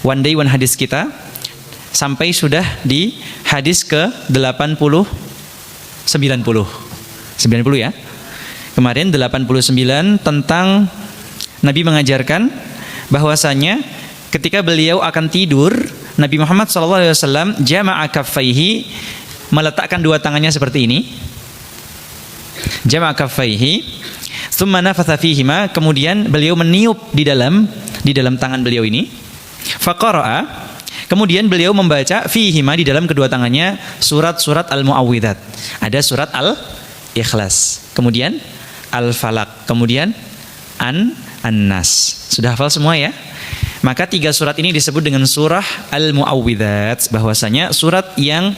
one day one hadis kita sampai sudah di hadis ke 80 90 ya. Kemarin 89 tentang Nabi mengajarkan bahwasanya ketika beliau akan tidur, Nabi Muhammad SAW jama'a kaffaihi, meletakkan dua tangannya seperti ini. Jama'a kaffaihi, thumma nafatha fihima, kemudian beliau meniup di dalam tangan beliau ini. Faqara'a, kemudian beliau membaca fihima, di dalam kedua tangannya, surat-surat Al-Mu'awwidzat. Ada surat Al-Ikhlas, kemudian Al-Falaq, kemudian An-Nas. Sudah hafal semua ya? Maka tiga surat ini disebut dengan surah Al-Mu'awwidzat, bahwasanya surat yang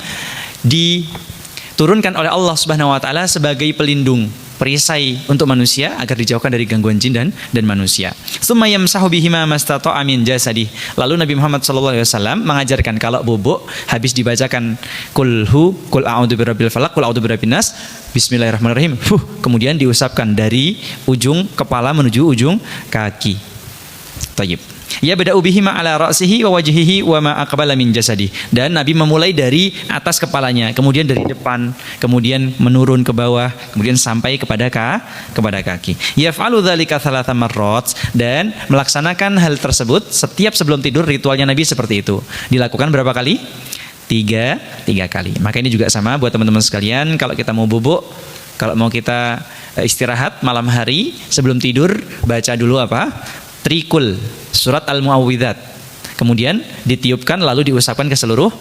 diturunkan oleh Allah Subhanahu wa taala sebagai pelindung, perisai untuk manusia agar dijauhkan dari gangguan jin dan manusia. Tsumma yamsahu bihima mastata'a min jasadi. Lalu Nabi Muhammad SAW mengajarkan kalau bubuk habis dibacakan qul a'udzu birabbil falaq, qul a'udzu birabbin nas, bismillahirrahmanirrahim, kemudian diusapkan dari ujung kepala menuju ujung kaki. Tayyib. Ya bada'u bihima ala ra'sihi wa wajhihi wa ma aqbala min jasadi. Dan Nabi memulai dari atas kepalanya, kemudian dari depan, kemudian menurun ke bawah, kemudian sampai kepada kaki. Yaf'alu dzalika thalatha marrat, dan melaksanakan hal tersebut setiap sebelum tidur. Ritualnya Nabi seperti itu. Dilakukan berapa kali? Tiga kali. Maka ini juga sama buat teman-teman sekalian, kalau kita mau bubuk, kalau mau kita istirahat malam hari sebelum tidur, baca dulu apa? Trikul, surat Al-Mu'awwidzat, kemudian ditiupkan lalu diusapkan ke seluruh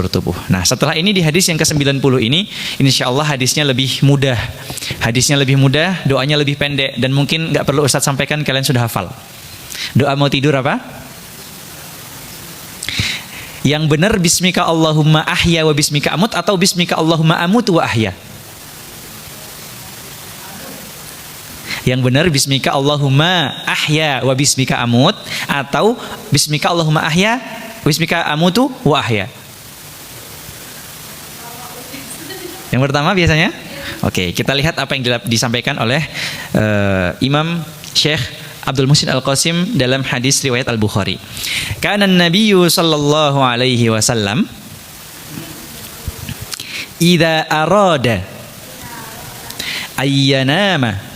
tubuh. Nah, setelah ini di hadis yang ke-90 ini, insya Allah hadisnya lebih mudah, doanya lebih pendek, dan mungkin nggak perlu Ustadz sampaikan, kalian sudah hafal. Doa mau tidur apa? Yang benar bismika Allahumma ahya wa bismika amut, atau bismika Allahumma amut wa ahya? Yang benar bismika Allahumma ahya wa bismika amut, atau bismika Allahumma ahya wa bismika amutu wa ahya? Yang pertama biasanya? Oke, kita lihat apa yang disampaikan oleh Imam Syekh Abdul Muhsin Al-Qasim dalam hadis riwayat Al-Bukhari. Kana an-nabiyyu sallallahu alaihi wasallam idza arada ayyanama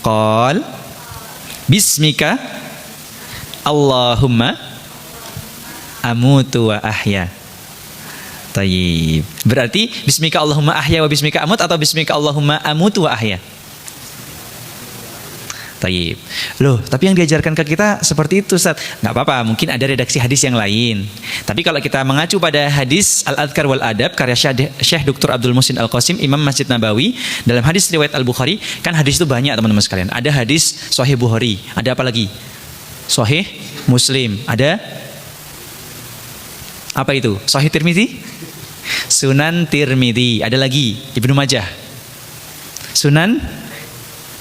qal bismika Allahumma amutu wa ahya. Tayyib. Berarti bismika Allahumma ahya wa bismika amut, atau bismika Allahumma amutu wa ahya? Tayyib. Loh, tapi yang diajarkan ke kita seperti itu, Ustaz. Nggak apa-apa, mungkin ada redaksi hadis yang lain. Tapi kalau kita mengacu pada hadis Al-Adhkar wal Adab karya Syekh Dr. Abdul Muhsin Al-Qasim, Imam Masjid Nabawi, dalam hadis riwayat Al-Bukhari, kan hadis itu banyak teman-teman sekalian. Ada hadis Sahih Bukhari, ada apa lagi? Sahih Muslim, ada apa itu? Sahih Tirmidzi, Sunan Tirmidzi, ada lagi Ibnu Majah, Sunan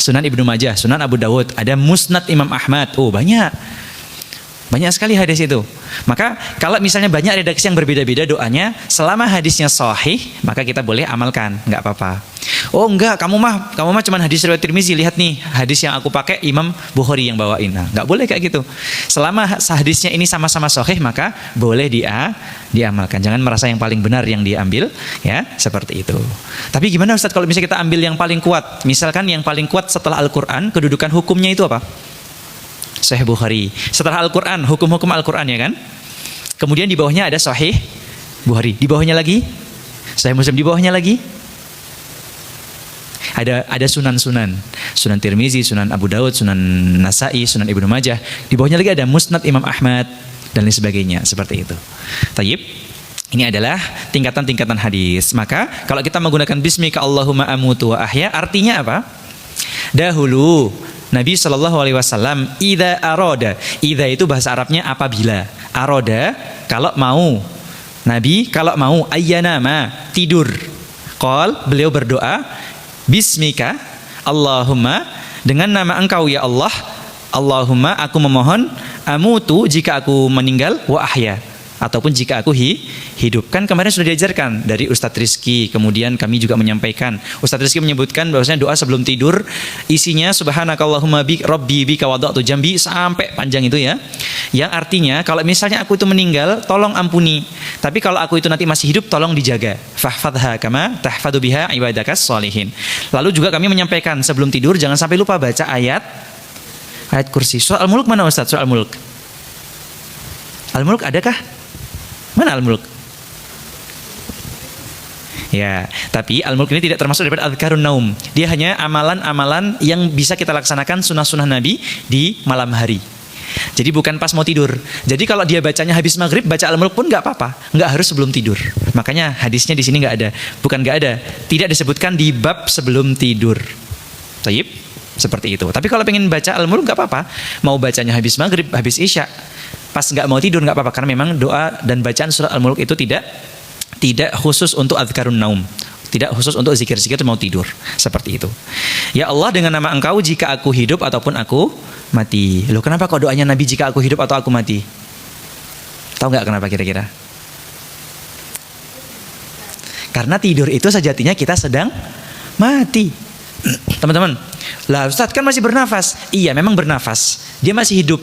Ibnu Majah, Sunan Abu Dawud, ada Musnad Imam Ahmad. Oh, banyak sekali hadis itu. Maka kalau misalnya banyak redaksi yang berbeda-beda doanya, selama hadisnya sahih, maka kita boleh amalkan, nggak apa-apa. Oh enggak, kamu mah cuma hadis riwayat Tirmizi, lihat nih hadis yang aku pakai Imam Bukhari yang bawain. Nah, nggak boleh kayak gitu. Selama hadisnya ini sama-sama sahih, maka boleh diamalkan. Jangan merasa yang paling benar yang diambil, ya, seperti itu. Tapi gimana Ustaz kalau misalnya kita ambil yang paling kuat? Misalkan yang paling kuat setelah Al-Qur'an, kedudukan hukumnya itu apa? Sahih Bukhari. Setelah Al-Qur'an, hukum-hukum Al-Qur'an, ya kan? Kemudian di bawahnya ada Sahih Bukhari. Di bawahnya lagi Sahih Muslim, di bawahnya lagi ada sunan Tirmizi, Sunan Abu Dawud, Sunan Nasa'i, Sunan Ibnu Majah. Di bawahnya lagi ada Musnad Imam Ahmad dan lain sebagainya, seperti itu. Tayyib. Ini adalah tingkatan-tingkatan hadis. Maka kalau kita menggunakan bismika Allahumma amutu wa ahya, artinya apa? Dahulu Nabi SAW idza aroda, idza itu bahasa Arabnya apabila, aroda kalau mau, Nabi kalau mau, ayyanama tidur, qol beliau berdoa bismika Allahumma, dengan nama engkau ya Allah, Allahumma aku memohon, amutu jika aku meninggal, wa ahya ataupun jika aku hidup. Kan kemarin sudah diajarkan dari Ustadz Rizky, kemudian kami juga menyampaikan, Ustadz Rizky menyebutkan bahwasanya doa sebelum tidur isinya subhanakallahumma bi rabbi bika wada'tu jambi, sampai panjang itu ya. Yang artinya kalau misalnya aku itu meninggal, tolong ampuni. Tapi kalau aku itu nanti masih hidup, tolong dijaga. Fahfadha kama tahfadu biha ibadakas sholihin. Lalu juga kami menyampaikan sebelum tidur jangan sampai lupa baca ayat kursi. Surah Al-Mulk mana Ustadz? Surah Al-Mulk. Al-Mulk adakah? Mana Al-Mulk? Ya, tapi Al-Mulk ini tidak termasuk daripada Adhkarun Naum. Dia hanya amalan-amalan yang bisa kita laksanakan sunnah-sunnah Nabi di malam hari. Jadi bukan pas mau tidur. Jadi kalau dia bacanya habis maghrib, baca Al-Mulk pun nggak apa-apa, nggak harus sebelum tidur. Makanya hadisnya di sini nggak ada, bukan nggak ada, tidak disebutkan di bab sebelum tidur. Taib, seperti itu. Tapi kalau pengen baca Al-Mulk nggak apa-apa, mau bacanya habis maghrib, habis isya, pas nggak mau tidur nggak apa-apa, karena memang doa dan bacaan surah Al-Mulk itu tidak khusus untuk Adhkarun Naum, tidak khusus untuk zikir-zikir mau tidur, seperti itu. Ya Allah, dengan nama Engkau jika aku hidup ataupun aku mati. Loh, kenapa kok doanya Nabi jika aku hidup atau aku mati? Tahu nggak kenapa kira-kira? Karena tidur itu sejatinya kita sedang mati. Teman-teman, lah Ustadz kan masih bernafas. Iya, memang bernafas. Dia masih hidup.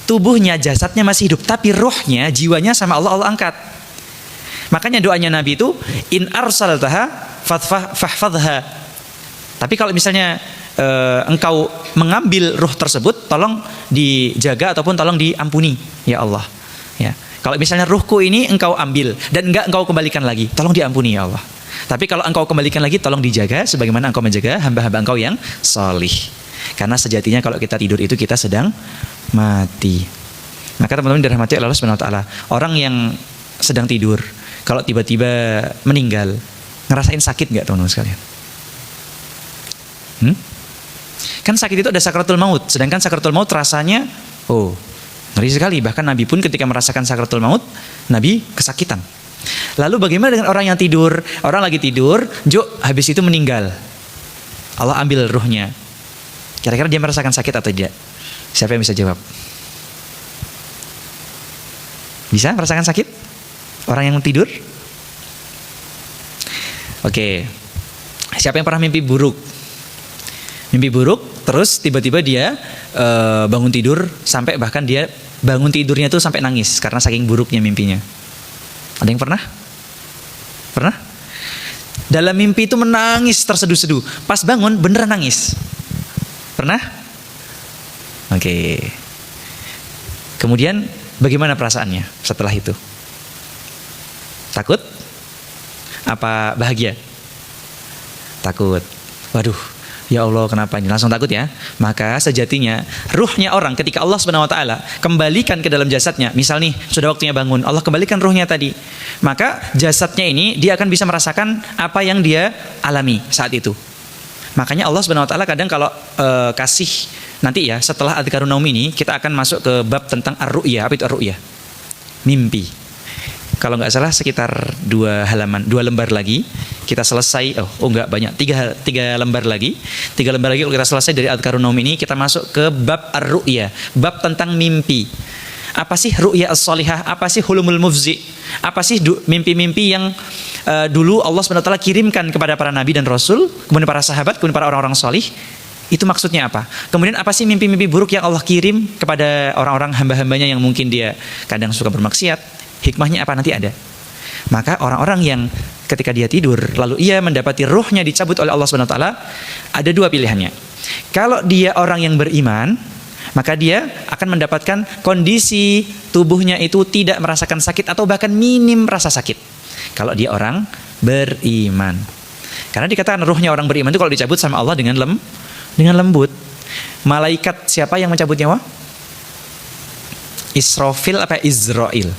Tubuhnya, jasadnya masih hidup, tapi rohnya, jiwanya sama Allah angkat. Makanya doanya Nabi itu in arsaltaha fahfadha. Tapi kalau misalnya engkau mengambil ruh tersebut, tolong dijaga ataupun tolong diampuni ya Allah. Ya. Kalau misalnya ruhku ini engkau ambil dan enggak engkau kembalikan lagi, tolong diampuni ya Allah. Tapi kalau engkau kembalikan lagi, tolong dijaga sebagaimana engkau menjaga hamba-hamba engkau yang salih. Karena sejatinya kalau kita tidur itu kita sedang mati. Maka teman-teman dirahmati Allah Subhanahu wa taala, orang yang sedang tidur kalau tiba-tiba meninggal, ngerasain sakit nggak teman-teman sekalian? Kan sakit itu ada sakratul maut, sedangkan sakratul maut rasanya ngeri sekali. Bahkan Nabi pun ketika merasakan sakratul maut, Nabi kesakitan. Lalu bagaimana dengan orang yang tidur? Orang lagi tidur, habis itu meninggal, Allah ambil ruhnya. Kira-kira dia merasakan sakit atau tidak? Siapa yang bisa jawab? Bisa merasakan sakit? Orang yang tidur? Oke. Siapa yang pernah mimpi buruk? Mimpi buruk, terus tiba-tiba dia bangun tidur, sampai bahkan dia bangun tidurnya itu sampai nangis karena saking buruknya mimpinya. Ada yang pernah? Pernah? Dalam mimpi itu menangis terseduh-seduh. Pas bangun beneran nangis. Pernah? Oke. Kemudian bagaimana perasaannya setelah itu? Takut? Apa bahagia? Takut. Waduh, ya Allah, kenapa ini? Langsung takut ya. Maka sejatinya ruhnya orang ketika Allah Subhanahu wa taala kembalikan ke dalam jasadnya, misal nih sudah waktunya bangun, Allah kembalikan ruhnya tadi, maka jasadnya ini dia akan bisa merasakan apa yang dia alami saat itu. Makanya Allah Subhanahu wa taala kadang kalau kasih nanti ya, setelah Adhkarun Naum ini kita akan masuk ke bab tentang ar-ru'ya. Apa itu ar-ru'ya? Mimpi. Kalau nggak salah sekitar 2 lembar lagi kita selesai. Enggak banyak, 3 lembar lagi. 3 lembar lagi kalau kita selesai dari Adhkarun Naum ini, kita masuk ke bab ar-ru'ya, bab tentang mimpi. Apa sih ru'ya as-shalihah? Apa sih hulumul mufzi? Apa sih mimpi-mimpi yang dulu Allah SWT kirimkan kepada para nabi dan rasul, kemudian para sahabat, kemudian para orang-orang salih? Itu maksudnya apa? Kemudian apa sih mimpi-mimpi buruk yang Allah kirim kepada orang-orang hamba-hambanya yang mungkin dia kadang suka bermaksiat? Hikmahnya apa? Nanti ada. Maka orang-orang yang ketika dia tidur lalu ia mendapati ruhnya dicabut oleh Allah SWT, ada 2 pilihannya. Kalau dia orang yang beriman, maka dia akan mendapatkan kondisi tubuhnya itu tidak merasakan sakit atau bahkan minim rasa sakit. Kalau dia orang beriman. Karena dikatakan ruhnya orang beriman itu kalau dicabut sama Allah dengan lembut. Malaikat siapa yang mencabut nyawa? Israfil apa Izrail?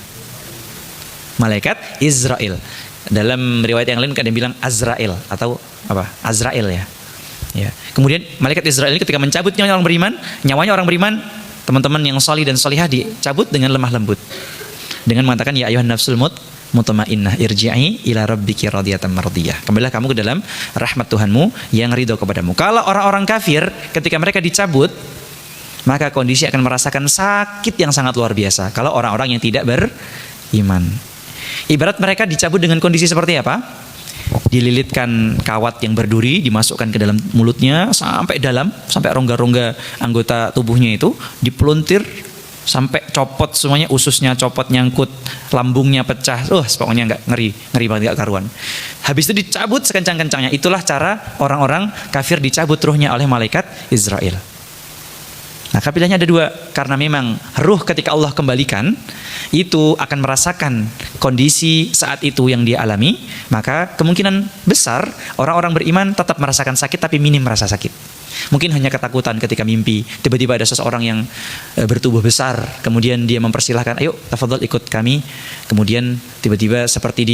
Malaikat Israel. Dalam riwayat yang lain ada yang bilang Azrail atau apa? Azrail ya. Ya. Kemudian malaikat Israel ini ketika mencabut nyawanya orang beriman, teman-teman yang solih dan solihah dicabut dengan lemah lembut. Dengan mengatakan ya ayuhan nafsul mutmainnah irji'i ila rabbiki radiyatan mardiyah. Kembalilah kamu ke dalam rahmat Tuhanmu yang ridho kepadamu. Kalau orang-orang kafir ketika mereka dicabut, maka kondisi akan merasakan sakit yang sangat luar biasa. Kalau orang-orang yang tidak iman. Ibarat mereka dicabut dengan kondisi seperti apa? Dililitkan kawat yang berduri, dimasukkan ke dalam mulutnya sampai dalam, sampai rongga-rongga anggota tubuhnya itu dipeluntir sampai copot semuanya, ususnya copot, nyangkut, lambungnya pecah. Pokoknya nggak ngeri banget, nggak karuan. Habis itu dicabut sekencang-kencangnya. Itulah cara orang-orang kafir dicabut ruhnya oleh malaikat Israel. Nah, pilihannya ada dua. Karena memang ruh ketika Allah kembalikan itu akan merasakan kondisi saat itu yang dia alami, maka kemungkinan besar orang-orang beriman tetap merasakan sakit tapi minim merasa sakit. Mungkin hanya ketakutan ketika mimpi, tiba-tiba ada seseorang yang bertubuh besar, kemudian dia mempersilahkan, ayo tafadhol ikut kami, kemudian tiba-tiba seperti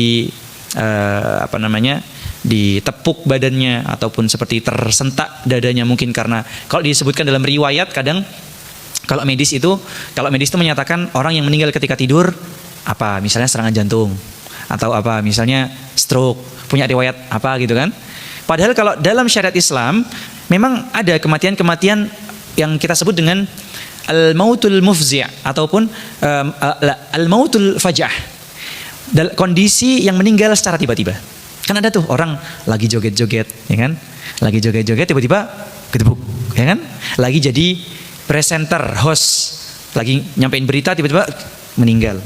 ditepuk badannya ataupun seperti tersentak dadanya, mungkin karena kalau disebutkan dalam riwayat kadang kalau medis itu menyatakan orang yang meninggal ketika tidur misalnya serangan jantung atau misalnya stroke, punya riwayat gitu kan. Padahal kalau dalam syariat Islam memang ada kematian-kematian yang kita sebut dengan al-mautul mufzi' ataupun al-mautul faj'ah, kondisi yang meninggal secara tiba-tiba. Kan ada tuh orang lagi joget-joget, ya kan? Lagi joget-joget tiba-tiba gedebuk, ya kan? Lagi jadi presenter, host, lagi nyampein berita tiba-tiba meninggal.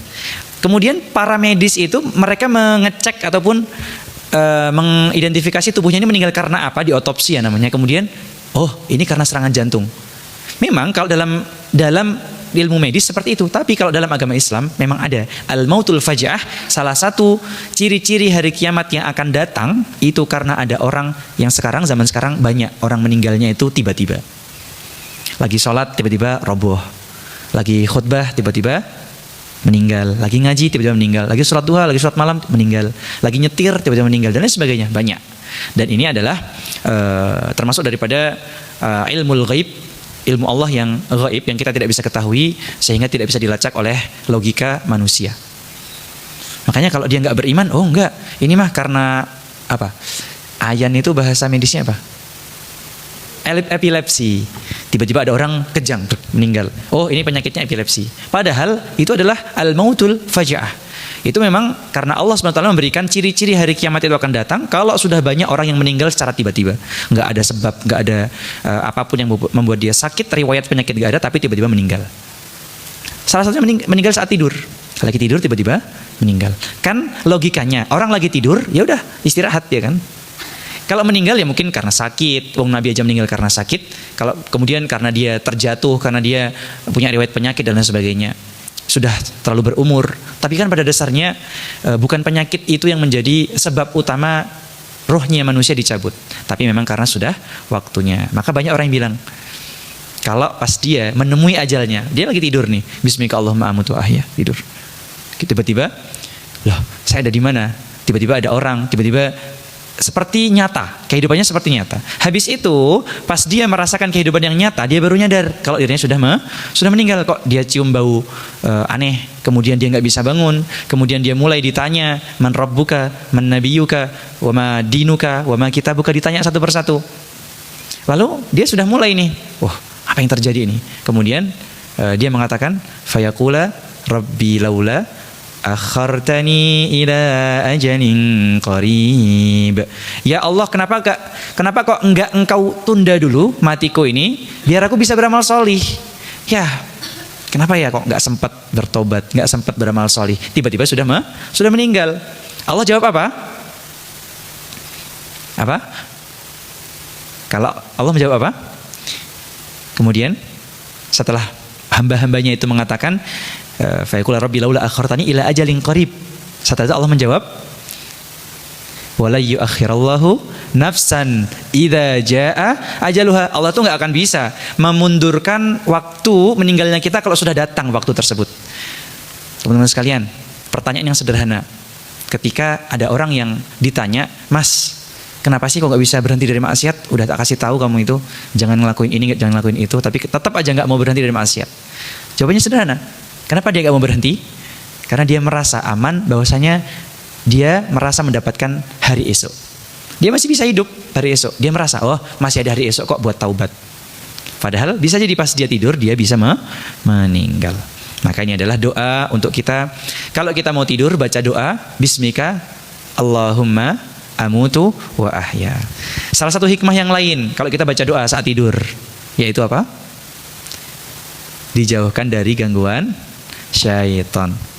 Kemudian para medis itu mereka mengecek ataupun mengidentifikasi tubuhnya ini meninggal karena apa, di otopsi ya namanya. Kemudian ini karena serangan jantung. Memang kalau dalam ilmu medis seperti itu, tapi kalau dalam agama Islam memang ada al-mautul faj'ah. Salah satu ciri-ciri hari kiamat yang akan datang itu karena ada orang yang zaman sekarang banyak orang meninggalnya itu tiba-tiba. Lagi sholat tiba-tiba roboh, lagi khutbah tiba-tiba meninggal, lagi ngaji tiba-tiba meninggal, lagi sholat duha, lagi sholat malam meninggal, lagi nyetir tiba-tiba meninggal, dan lain sebagainya, banyak. Dan ini adalah termasuk daripada ilmul ghaib, ilmu Allah yang gaib, yang kita tidak bisa ketahui sehingga tidak bisa dilacak oleh logika manusia. Makanya kalau dia nggak beriman, enggak, ini mah karena apa? Ayan itu bahasa medisnya apa? Epilepsi. Tiba-tiba ada orang kejang meninggal. Ini penyakitnya epilepsi. Padahal itu adalah al-mautul faja'ah. Itu memang karena Allah SWT memberikan ciri-ciri hari kiamat itu akan datang kalau sudah banyak orang yang meninggal secara tiba-tiba. Nggak ada sebab, nggak ada apapun yang membuat dia sakit, riwayat penyakit nggak ada, tapi tiba-tiba meninggal. Salah satunya meninggal saat tidur. Lagi tidur tiba-tiba meninggal. Kan logikanya, orang lagi tidur, ya udah istirahat ya kan. Kalau meninggal ya mungkin karena sakit. Wong Nabi aja meninggal karena sakit. Kalau kemudian karena dia terjatuh, karena dia punya riwayat penyakit dan lain sebagainya, sudah terlalu berumur. Tapi kan pada dasarnya bukan penyakit itu yang menjadi sebab utama rohnya manusia dicabut, tapi memang karena sudah waktunya. Maka banyak orang yang bilang kalau pas dia menemui ajalnya, dia lagi tidur nih, bismika Allahumma amutu ahya, tidur. Tiba-tiba, loh saya ada di mana? Tiba-tiba ada orang, tiba-tiba seperti nyata, kehidupannya seperti nyata. Habis itu, pas dia merasakan kehidupan yang nyata, dia baru nyadar kalau dirinya sudah meninggal. Kok dia cium bau aneh, kemudian dia nggak bisa bangun, kemudian dia mulai ditanya, man rabbuka, man nabiyuka, wa ma dinuka, wa ma kitabuka, ditanya satu persatu. Lalu dia sudah mulai nih, apa yang terjadi ini? Kemudian dia mengatakan, fayaqula rabbi laula akhartani ila ajalin qarib. Ya Allah, kenapa kok enggak engkau tunda dulu matiku ini biar aku bisa beramal solih? Ya, kenapa ya kok enggak sempat bertobat, enggak sempat beramal solih? Tiba-tiba sudah meninggal. Allah jawab apa? Apa? Kalau Allah menjawab apa? Kemudian setelah hamba-hambanya itu mengatakan, fa yaqulu rabbi laula akhartani ila ajalin qarib. Setelah itu Allah menjawab, wala yuakhirallahu nafsan idza jaa ajaluha. Allah tuh enggak akan bisa memundurkan waktu meninggalnya kita kalau sudah datang waktu tersebut. Teman-teman sekalian, pertanyaan yang sederhana. Ketika ada orang yang ditanya, "Mas, kenapa sih kok nggak bisa berhenti dari maksiat? Udah tak kasih tahu kamu itu, jangan ngelakuin ini, jangan ngelakuin itu, tapi tetap aja nggak mau berhenti dari maksiat." Jawabannya sederhana. Kenapa dia nggak mau berhenti? Karena dia merasa aman, bahwasanya dia merasa mendapatkan hari esok. Dia masih bisa hidup hari esok. Dia merasa, masih ada hari esok kok buat taubat. Padahal bisa jadi pas dia tidur dia bisa meninggal. Maka ini adalah doa untuk kita. Kalau kita mau tidur, baca doa Bismika Allahumma amutu wa ahya. Salah satu hikmah yang lain kalau kita baca doa saat tidur, yaitu apa? Dijauhkan dari gangguan syaitan.